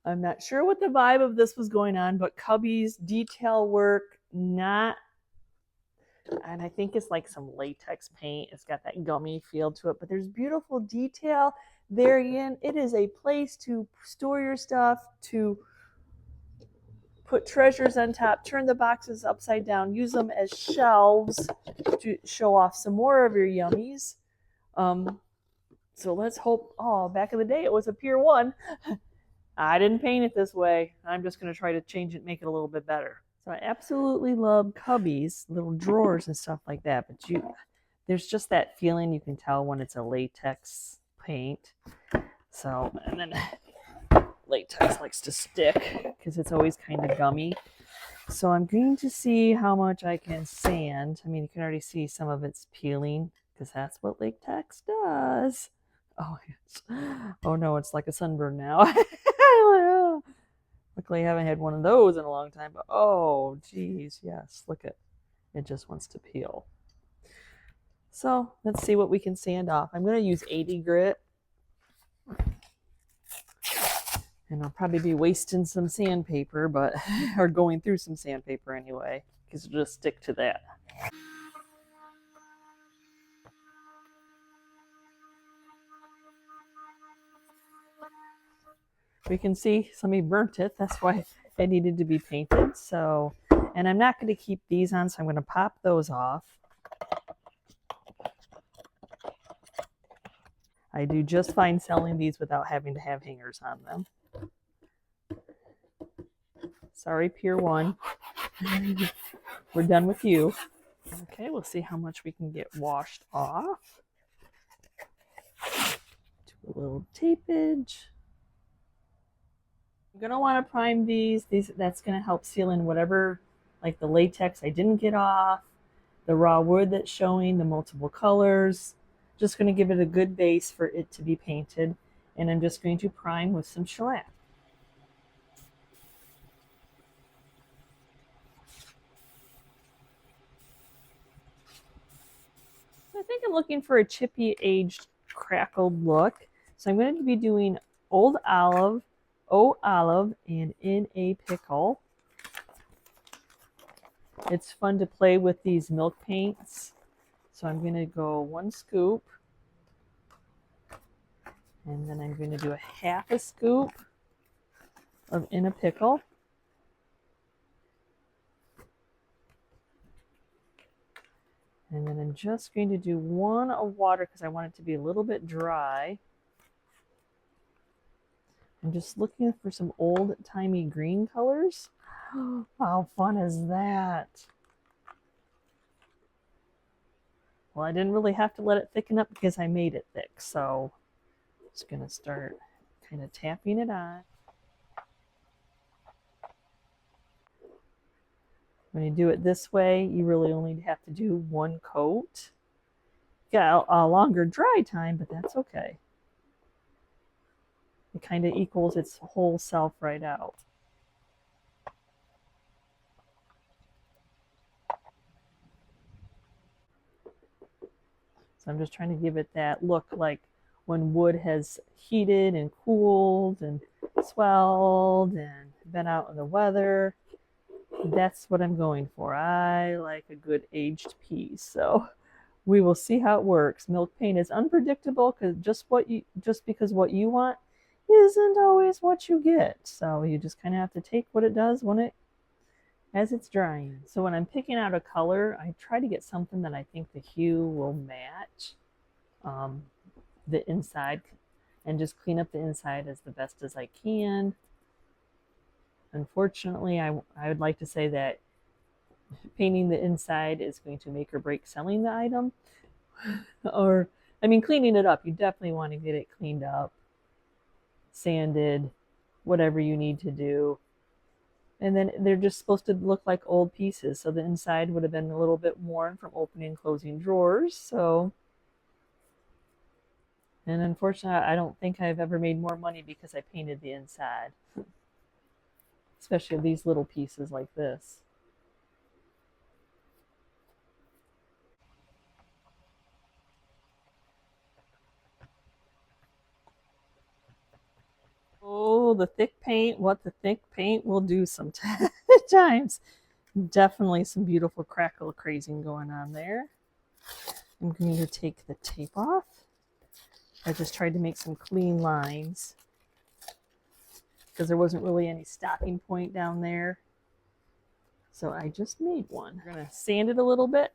I'm not sure what the vibe of this was going on, but Cubby's detail work, not, and I think it's like some latex paint. It's got that gummy feel to it, but there's beautiful detail. There again, it is a place to store your stuff, to put treasures on top, turn the boxes upside down, use them as shelves to show off some more of your yummies. So let's hope, oh, back in the day it was a Pier 1. I didn't paint it this way. I'm just going to try to change it, make it a little bit better. So I absolutely love Cubbies, little drawers and stuff like that, but there's just that feeling you can tell when it's a latex paint. So, and then latex likes to stick because it's always kind of gummy. So I'm going to see how much I can sand. I mean, you can already see some of it's peeling because that's what latex does. Oh, yes. Oh no, it's like a sunburn now. Luckily, I haven't had one of those in a long time, but oh, geez, yes, look at it, just wants to peel. So let's see what we can sand off. I'm going to use 80 grit. And I'll probably be wasting some sandpaper, but or going through some sandpaper anyway, because it'll just stick to that. We can see somebody burnt it. That's why it needed to be painted. So, and I'm not going to keep these on, so I'm going to pop those off. I do just fine selling these without having to have hangers on them. Sorry, Pier 1. We're done with you. Okay, we'll see how much we can get washed off. Do a little tapage. I'm going to want to prime these. That's going to help seal in whatever, like the latex I didn't get off, the raw wood that's showing, the multiple colors. Just going to give it a good base for it to be painted. And I'm just going to prime with some shellac. I think I'm looking for a chippy, aged, crackled look. So I'm going to be doing Old Olive, and In a Pickle. It's fun to play with these milk paints. So I'm going to go 1 scoop. And then I'm going to do a half a scoop of In a Pickle. And then I'm just going to do 1 of water because I want it to be a little bit dry. I'm just looking for some old-timey green colors. How fun is that? Well, I didn't really have to let it thicken up because I made it thick. So I'm just going to start kind of tapping it on. When you do it this way, you really only have to do 1 coat. You got a longer dry time, but that's okay. It kind of equals its whole self right out. So I'm just trying to give it that look like when wood has heated and cooled and swelled and been out in the weather. That's what I'm going for. I like a good aged piece. So we will see how it works. Milk paint is unpredictable because just because what you want isn't always what you get. So you just kind of have to take what it does as it's drying. So when I'm picking out a color, I try to get something that I think the hue will match the inside and just clean up the inside as the best as I can. Unfortunately, I would like to say that painting the inside is going to make or break selling the item. Or, I mean, cleaning it up. You definitely want to get it cleaned up, sanded, whatever you need to do. And then they're just supposed to look like old pieces. So the inside would have been a little bit worn from opening and closing drawers. So, and unfortunately, I don't think I've ever made more money because I painted the inside. Especially these little pieces like this. Oh, the thick paint, what the thick paint will do sometimes. Definitely some beautiful crackle crazing going on there. I'm going to take the tape off. I just tried to make some clean lines because there wasn't really any stopping point down there. So I just made one. I'm going to sand it a little bit.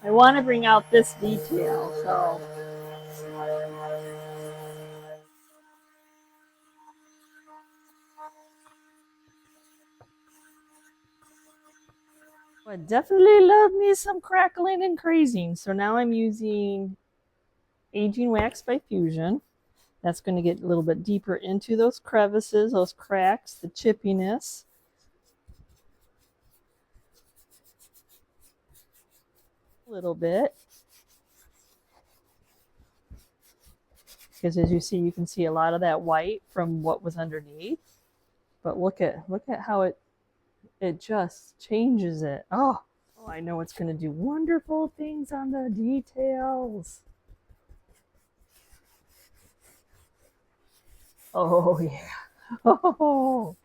I want to bring out this detail, so I definitely love me some crackling and crazing. So now I'm using Aging Wax by Fusion. That's going to get a little bit deeper into those crevices, those cracks, the chippiness. A little bit. Because as you see, you can see a lot of that white from what was underneath. But look at how it just changes it. Oh, I know it's going to do wonderful things on the details. Oh, yeah. Oh.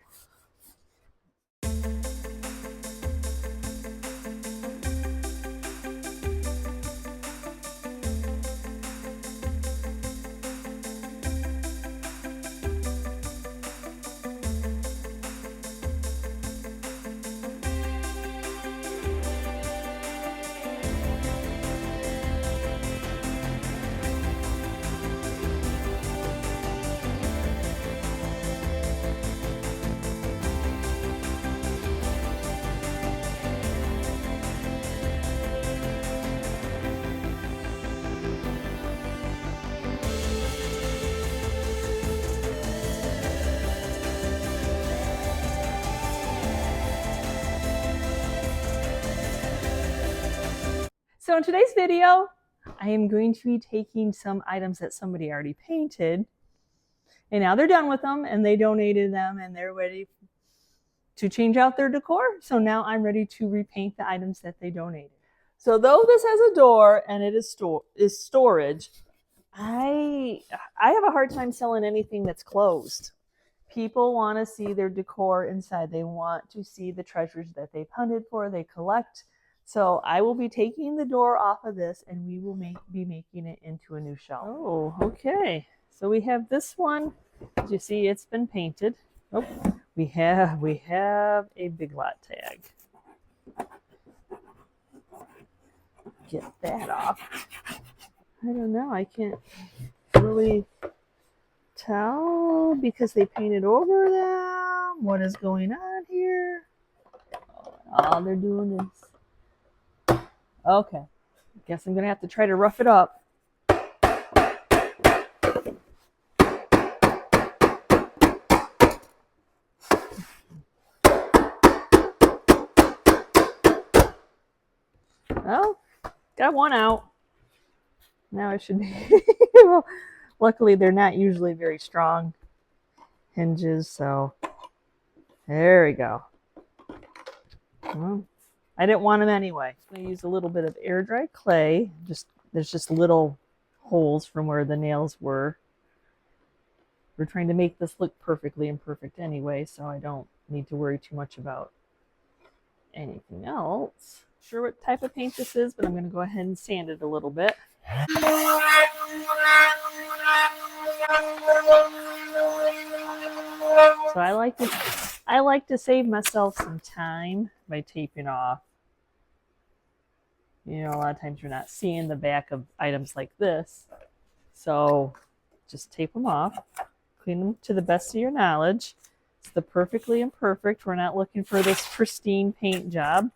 So in today's video, I am going to be taking some items that somebody already painted, and now they're done with them, and they donated them, and they're ready to change out their decor. So now I'm ready to repaint the items that they donated. So though this has a door and it is storage, I have a hard time selling anything that's closed. People want to see their decor inside. They want to see the treasures that they've hunted for, they collect. So I will be taking the door off of this, and we will be making it into a new shelf. Oh, okay. So we have this one. As you see, it's been painted. Oh, we have a Big Lot tag. Get that off. I don't know. I can't really tell because they painted over them. What is going on here? All they're doing is... Okay, I guess I'm gonna have to try to rough it up. Well, got one out. Now I should be... Well, luckily they're not usually very strong hinges, so there we go. Well, I didn't want them anyway. I'm going to use a little bit of air dry clay. There's just little holes from where the nails were. We're trying to make this look perfectly imperfect anyway, so I don't need to worry too much about anything else. Not sure what type of paint this is, but I'm going to go ahead and sand it a little bit. So I like to save myself some time by taping off. You know, a lot of times you're not seeing the back of items like this. So just tape them off, clean them to the best of your knowledge. It's the perfectly imperfect. We're not looking for this pristine paint job.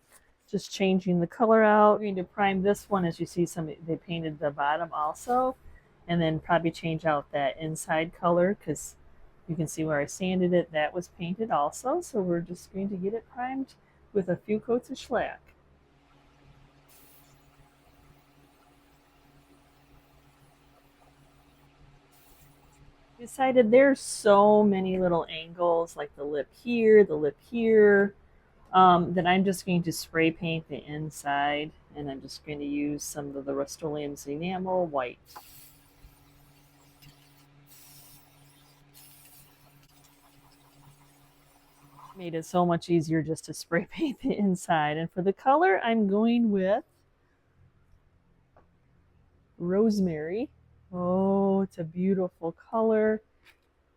Just changing the color out. We're going to prime this one. As you see, they painted the bottom also. And then probably change out that inside color because you can see where I sanded it. That was painted also. So we're just going to get it primed with a few coats of shellac. Decided there's so many little angles, like the lip here, Then I'm just going to spray paint the inside, and I'm just going to use some of the Rust-Oleum's enamel white. Made it so much easier just to spray paint the inside. And for the color, I'm going with Rosemary. Oh, it's a beautiful color.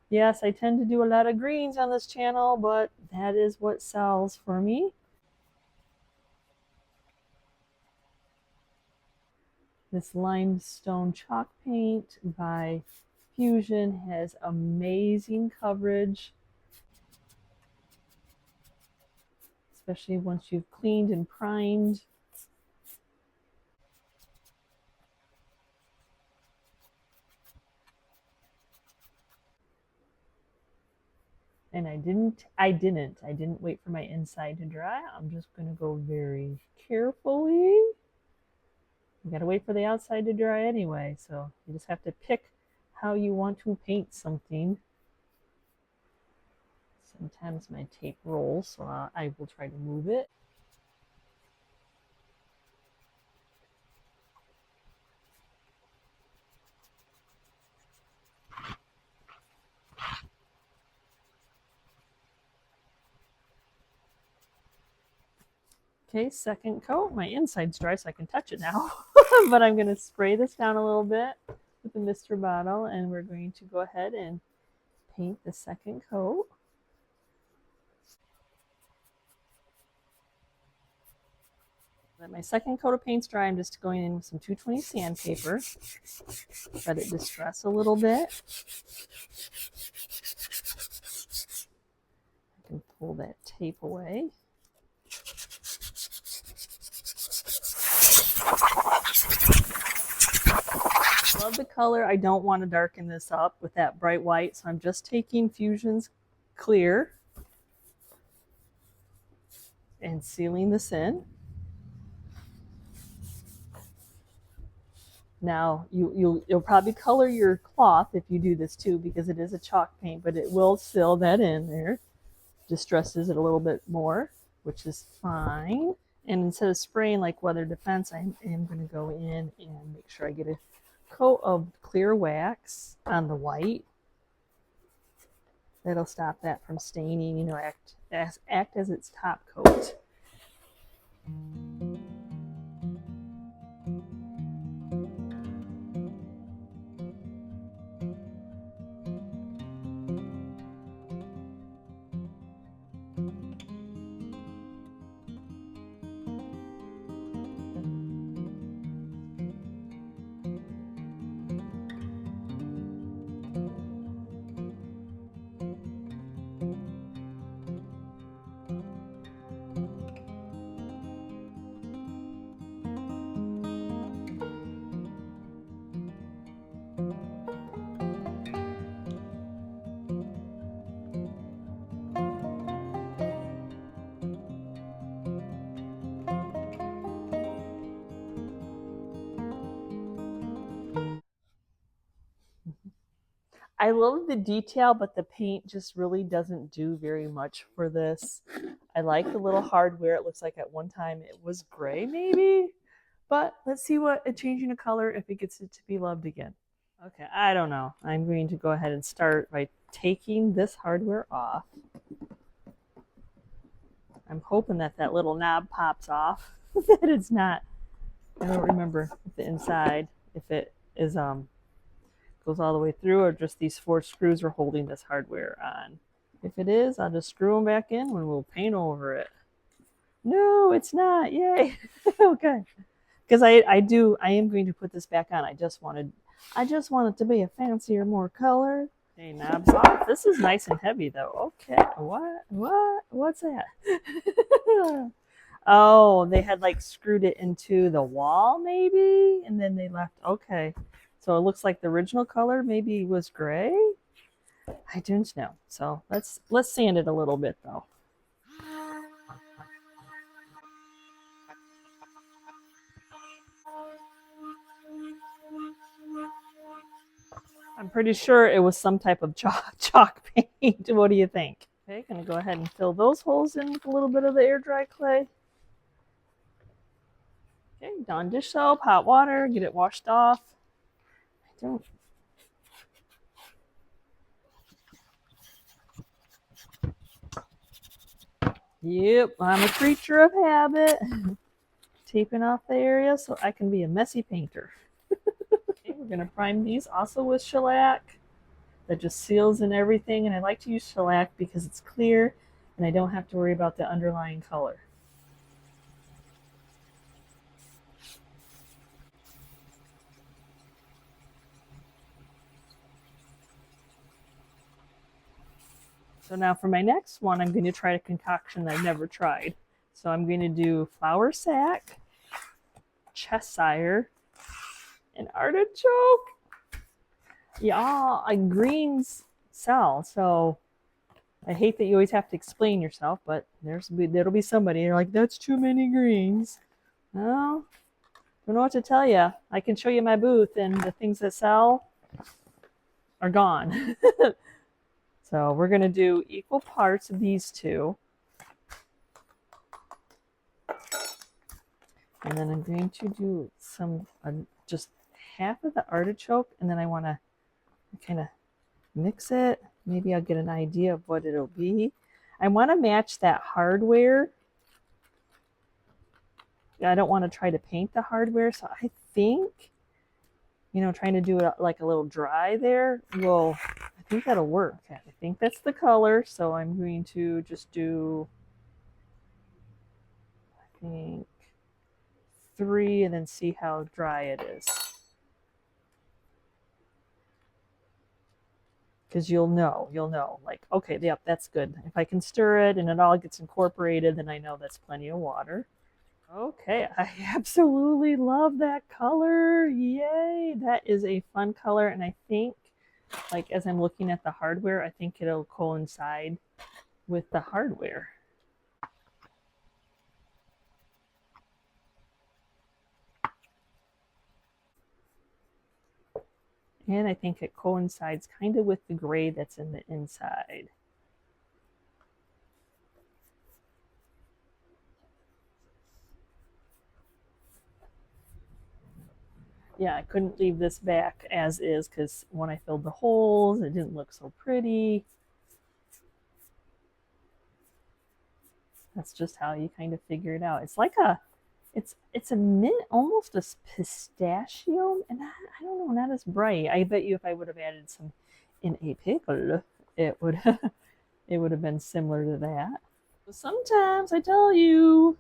Yes, I tend to do a lot of greens on this channel, but that is what sells for me. This limestone chalk paint by Fusion has amazing coverage, especially once you've cleaned and primed. And I didn't wait for my inside to dry. I'm just going to go very carefully. You got to wait for the outside to dry anyway, so you just have to pick how you want to paint something. Sometimes my tape rolls, so I will try to move it. Okay, second coat. My inside's dry, so I can touch it now. But I'm going to spray this down a little bit with the mister bottle, and we're going to go ahead and paint the second coat. Let my second coat of paint's dry. I'm just going in with some 220 sandpaper. Let it distress a little bit. I can pull that tape away. Love the color. I don't want to darken this up with that bright white, so I'm just taking Fusion's clear and sealing this in. Now you'll probably color your cloth if you do this too, because it is a chalk paint, but it will seal that in there. Distresses it a little bit more, which is fine. And instead of spraying like weather defense, I am going to go in and make sure I get a coat of clear wax on the white. That'll stop that from staining, you know, act as its top coat. I love the detail, but the paint just really doesn't do very much for this. I like the little hardware. It looks like at one time it was gray maybe, but let's see what a changing of color if it gets it to be loved again. Okay, I don't know. I'm going to go ahead and start by taking this hardware off. I'm hoping that that little knob pops off, that it's not. I don't remember the inside, if it is goes all the way through, or just these 4 screws are holding this hardware on. If it is, I'll just screw them back in and we'll paint over it. No, it's not. Yay. Okay. Because I am going to put this back on. I just want it to be a fancier, more color. Okay, knobs off. This is nice and heavy though. Okay. What's that? Oh, they had like screwed it into the wall maybe, and then they left. Okay. So it looks like the original color maybe was gray. I don't know. So let's sand it a little bit though. I'm pretty sure it was some type of chalk paint. What do you think? Okay, gonna go ahead and fill those holes in with a little bit of the air dry clay. Okay, Dawn dish soap, hot water, get it washed off. I don't. Yep, I'm a creature of habit. Taping off the area so I can be a messy painter. Okay, we're gonna prime these also with shellac. That just seals in everything, and I like to use shellac because it's clear and I don't have to worry about the underlying color. So now for my next one, I'm going to try a concoction I've never tried. So I'm going to do flour sack, Cheshire, and artichoke. Yeah, greens sell, so I hate that you always have to explain yourself, but there'll be somebody, you're like, that's too many greens. Well, I don't know what to tell you. I can show you my booth, and the things that sell are gone. So we're going to do equal parts of these two. And then I'm going to do some, just half of the artichoke, and then I want to kind of mix it. Maybe I'll get an idea of what it'll be. I want to match that hardware. I don't want to try to paint the hardware, so I think, you know, trying to do it like a little dry there will, I think that'll work. I think that's the color, so I'm going to just do, I think, 3 and then see how dry it is. Because you'll know, like, okay, yep, that's good. If I can stir it and it all gets incorporated, then I know that's plenty of water. Okay, I absolutely love that color. Yay, that is a fun color, and I think, like, as I'm looking at the hardware, I think it'll coincide with the hardware. And I think it coincides kind of with the gray that's in the inside. Yeah, I couldn't leave this back as is because when I filled the holes, it didn't look so pretty. That's just how you kind of figure it out. It's like a, it's a mint, almost a pistachio, and I don't know, not as bright. I bet you if I would have added some in a pickle, it would it would have been similar to that. Sometimes I tell you,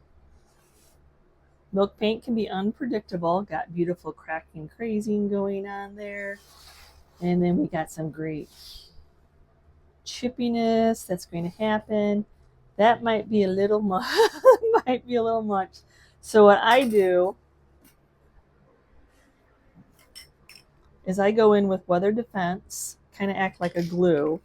milk paint can be unpredictable. Got beautiful cracking crazing going on there. And then we got some great chippiness that's going to happen. That might be a little much. Might be a little much. So what I do is I go in with Weather Defense, kind of act like a glue.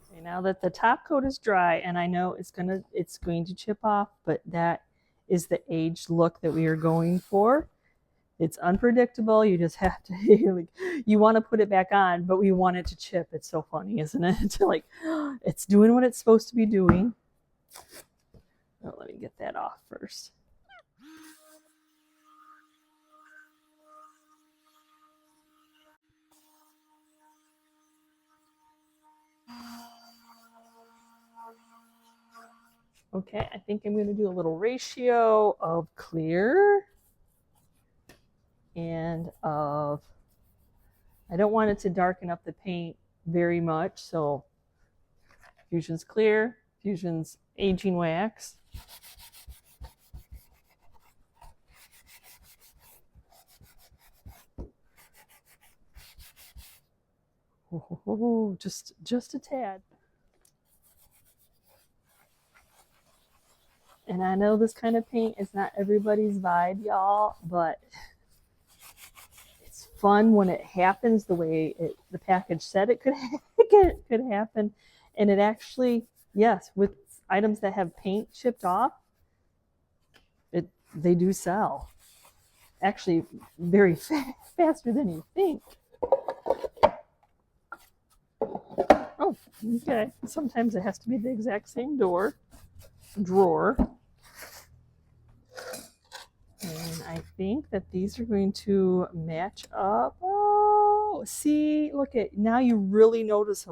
Okay, now that the top coat is dry, and I know it's going to chip off, but that is the aged look that we are going for. It's unpredictable. You just have to, like, you want to put it back on, but we want it to chip. It's so funny, isn't it? Like, it's doing what it's supposed to be doing. Oh, let me get that off first. Okay, I think I'm going to do a little ratio of clear and of, I don't want it to darken up the paint very much, so Fusion's clear, Fusion's aging wax. Oh, just a tad. And I know this kind of paint is not everybody's vibe, y'all, but it's fun when it happens the way the package said it could happen. And it actually, yes, with items that have paint chipped off, they do sell. Actually, very faster than you think. Oh, okay. Sometimes it has to be the exact same drawer. And I think that these are going to match up. Oh, see, look at, now you really notice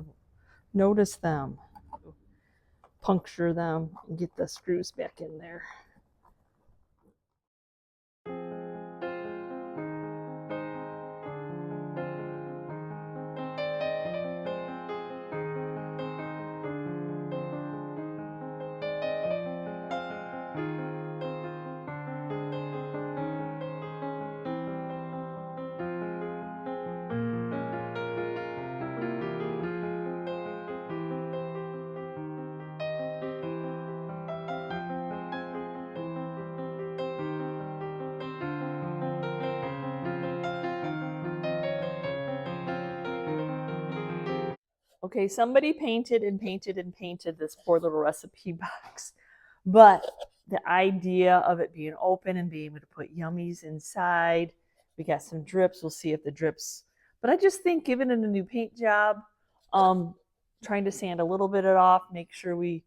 them. Puncture them and get the screws back in there. Okay, somebody painted and painted and painted this poor little recipe box. But the idea of it being open and being able to put yummies inside, we got some drips. We'll see if the drips, but I just think giving it a new paint job, trying to sand a little bit of it off, make sure we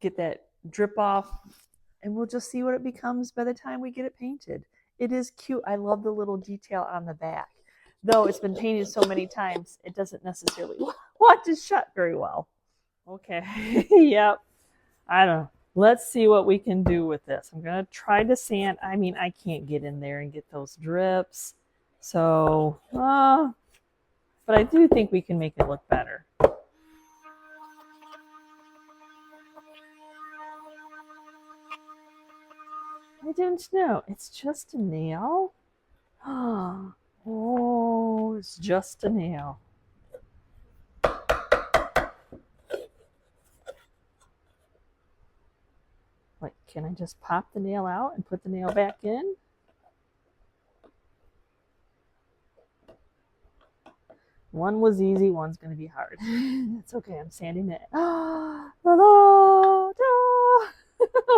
get that drip off, and we'll just see what it becomes by the time we get it painted. It is cute. I love the little detail on the back. Though it's been painted so many times, it doesn't necessarily want to shut very well. Okay, yep. I don't know. Let's see what we can do with this. I'm going to try to sand. I mean, I can't get in there and get those drips. So, but I do think we can make it look better. I didn't know. It's just a nail? Oh, it's just a nail. Like, can I just pop the nail out and put the nail back in? One was easy, one's going to be hard. That's okay, I'm sanding it.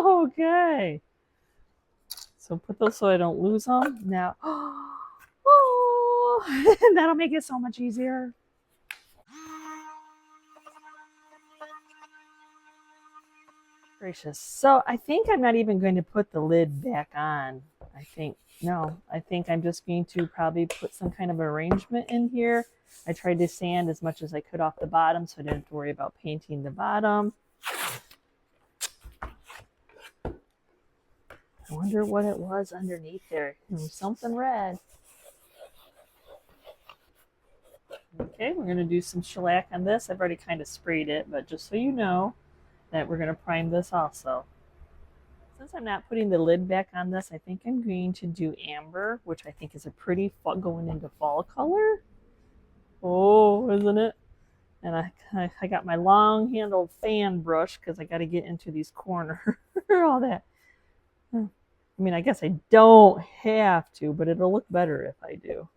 Okay. So put those so I don't lose them. Now, that'll make it so much easier. Gracious. So I think I'm not even going to put the lid back on. I think I'm just going to probably put some kind of arrangement in here. I tried to sand as much as I could off the bottom so I didn't have to worry about painting the bottom. I wonder what it was underneath there. Something red. Okay, we're going to do some shellac on this. I've already kind of sprayed it, but just so you know that we're going to prime this also. Since I'm not putting the lid back on this, I think I'm going to do amber, which I think is a pretty going into fall color. Oh, isn't it? And I got my long handled fan brush because I got to get into these corners. All that. I mean, I guess I don't have to, but it'll look better if I do.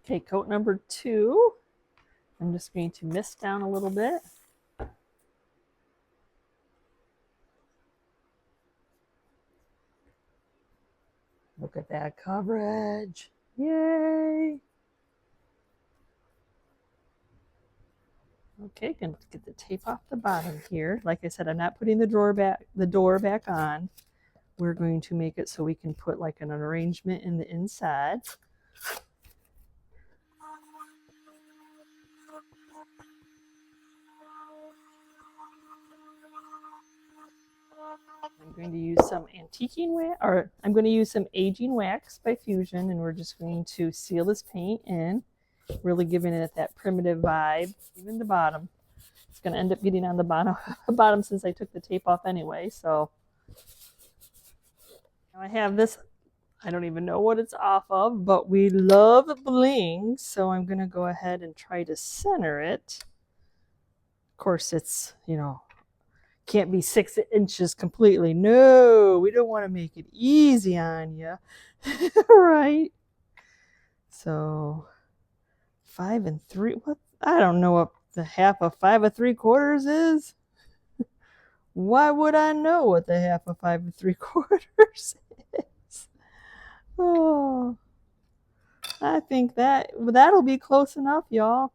Okay, coat number 2. I'm just going to mist down a little bit. Look at that coverage. Yay. Okay, gonna get the tape off the bottom here. Like I said, I'm not putting the door back on. We're going to make it so we can put like an arrangement in the inside. I'm going to use some antiquing wax, or I'm going to use some aging wax by Fusion, and we're just going to seal this paint in, really giving it that primitive vibe. Even the bottom, it's going to end up getting on the bottom since I took the tape off anyway. So now I have this. I don't even know what it's off of, but we love bling, so I'm going to go ahead and try to center it. Of course, it's, can't be 6 inches completely. No, we don't want to make it easy on you. Right? So 5 3. What? I don't know what the half of 5 3/4 is. Why would I know what the half of 5 3/4 is? Oh, I think that'll be close enough, y'all.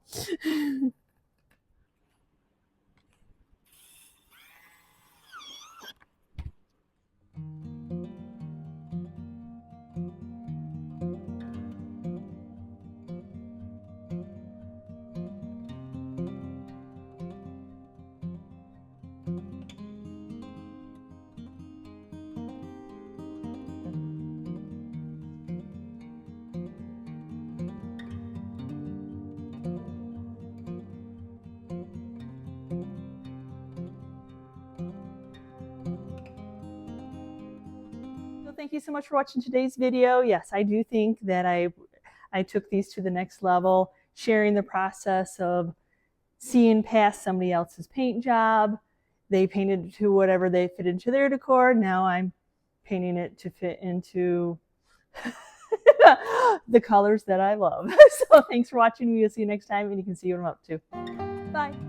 Thank you so much for watching today's video. Yes, I do think that I took these to the next level, sharing the process of seeing past somebody else's paint job. They painted to whatever they fit into their decor. Now I'm painting it to fit into the colors that I love. So thanks for watching. We'll see you next time, and you can see what I'm up to. Bye.